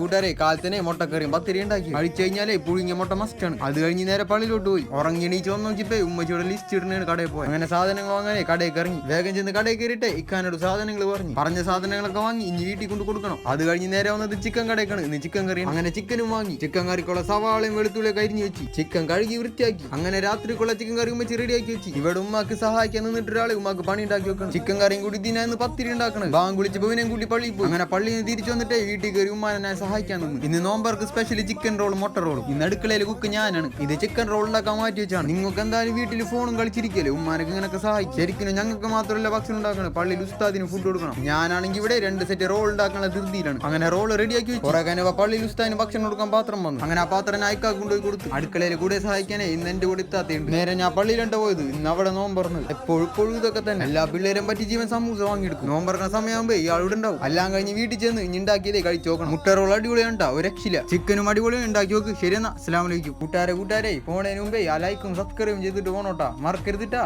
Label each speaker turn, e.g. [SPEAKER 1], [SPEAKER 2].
[SPEAKER 1] കൂട്ടുകാരെ കാലത്തന്നെ മുട്ടക്കറിയും പത്തിരി ഉണ്ടാക്കി കഴിച്ചു കഴിഞ്ഞാലേ പുഴുങ്ങിയ മുട്ട മസ്റ്റാണ്. അത് കഴിഞ്ഞ് നേരെ പള്ളിയിലോട്ട് പോയി ഉറങ്ങി എണീച്ച് വന്നു നോക്കിപ്പോ ഉമ്മച്ചിയുടെ ലിസ്റ്റ് ഇടുന്നതാണ് കടയിൽ പോയി. അങ്ങനെ സാധനങ്ങൾ വാങ്ങാനേ കടയിൽ ഇറങ്ങി വേഗം ചെന്ന് കടയിൽ കയറിട്ടെ ഇക്കാനോട് സാധനങ്ങൾ പറഞ്ഞ സാധനങ്ങളൊക്കെ വാങ്ങി ഇനി വീട്ടിൽ കൊണ്ട് കൊടുക്കണം. അത് കഴിഞ്ഞ് നേരെ വന്നത് ചിക്കൻ കടയ്ക്കാണ്. ഇന്ന് ചിക്കൻ കറി. അങ്ങനെ ചിക്കനും വാങ്ങി ചിക്കൻ കറിക്കുള്ള സവാളയും വെളുത്തുള്ളിയൊക്കെ അരിഞ്ഞു വെച്ച് ചിക്കൻ കഴുകി വൃത്തിയാക്കി. അങ്ങനെ രാത്രിക്കുള്ള ചിക്കൻ കറി ഉമ്മച്ചി റെഡിയാക്കി വെച്ച് ഇവിടെ ഉമ്മാക്ക് സഹായിക്കാൻ നിന്നിട്ട് ഒരാളെ ഉമ്മാക്ക് പണി ഉണ്ടാക്കി വെക്കണം. ചിക്കൻ കറിയും കൂടി ദിനാന്ന് പത്തിരി ഉണ്ടാക്കണം. ബാങ്ക് വിളിച്ച് ബഹുവിനെയും കൂടി പള്ളിയിൽ പോയി. അങ്ങനെ പള്ളിയിൽ നിന്ന് തിരിച്ചു വന്നിട്ട് വീട്ടിൽ കയറി ഉമ്മാനെ ഞാൻ സഹായിക്കാൻ നിന്നു. ഇന്ന് നോമ്പർക്ക് സ്പെഷ്യൽ ചിക്കൻ റോളും മുട്ട റോളും. ഇന്ന് അടുക്കളയിൽ കുക്ക് ഞാനാണ്. ഇത് ചിക്കൻ റോൾ ഉണ്ടാക്കാൻ മാറ്റി വെച്ചാണ്. നിങ്ങൾക്ക് എന്തായാലും വീട്ടിൽ ഫോണും കളിച്ചിരിക്കല്ലേ, ഉമ്മാനൊക്കെ ഇങ്ങനൊക്കെ സഹായിക്കും. ശരിക്കും ഞങ്ങൾക്ക് മാത്രമല്ല ഭക്ഷണം ഉണ്ടാക്കണം, പള്ളിയിൽ ഉസ്താദിന് ഫുഡ് കൊടുക്കണം. ഞാനാണെങ്കിൽ ഇവിടെ 2 സെറ്റ് റോൾ ഉണ്ടാക്കാനുള്ള ധൃതിയിലാണ്. അങ്ങനെ റോൾ റെഡിയാക്കി വെച്ചു. കുറെ കഴിഞ്ഞ പള്ളിയിൽ ഉസ്താദിന് ഭക്ഷണം കൊടുക്കാൻ പാത്രം വന്നു. അങ്ങനെ ആ പാത്രം അയക്കാ കൊണ്ടുപോയി കൊടുത്തു. അടുക്കളയിൽ കൂടെ സഹായിക്കാനേ ഇന്ന് എന്റെ കൂടെ എത്താത്തയുണ്ട്. നേരെ ഞാൻ പള്ളിയിലുണ്ട് പോയത്. ഇന്ന് അവിടെ നോമ്പറന്നത് എപ്പോഴും ഇതൊക്കെ തന്നെ. എല്ലാ പിള്ളേരും പറ്റി ജീവൻ സമൂസ വാങ്ങിയെടുക്കും. നോമ്പറക്കുന്ന സമയമാകുമ്പോ ഇയാളുടെ ഉണ്ടാവും. എല്ലാം കഴിഞ്ഞ് വീട്ടിൽ ചെന്ന് ഇനി ഉണ്ടാക്കിയതേ കഴിച്ചു നോക്കണം. മുട്ട റോൾ അടിപൊളിയാണ്, ഒരു രക്ഷയില്ല. ചിക്കനും അടിപൊളിയും ഉണ്ടാക്കി നോക്ക്. ശരിയെന്നാ, അസ്സലാമു അലൈക്കും. കൂട്ടുകാരെ പോണതിന് മുമ്പേ ആ ലൈക്കും സബ്സ്ക്രൈബും ചെയ്തിട്ട് പോണോട്ടാ, മറക്കരുതിട്ടാ.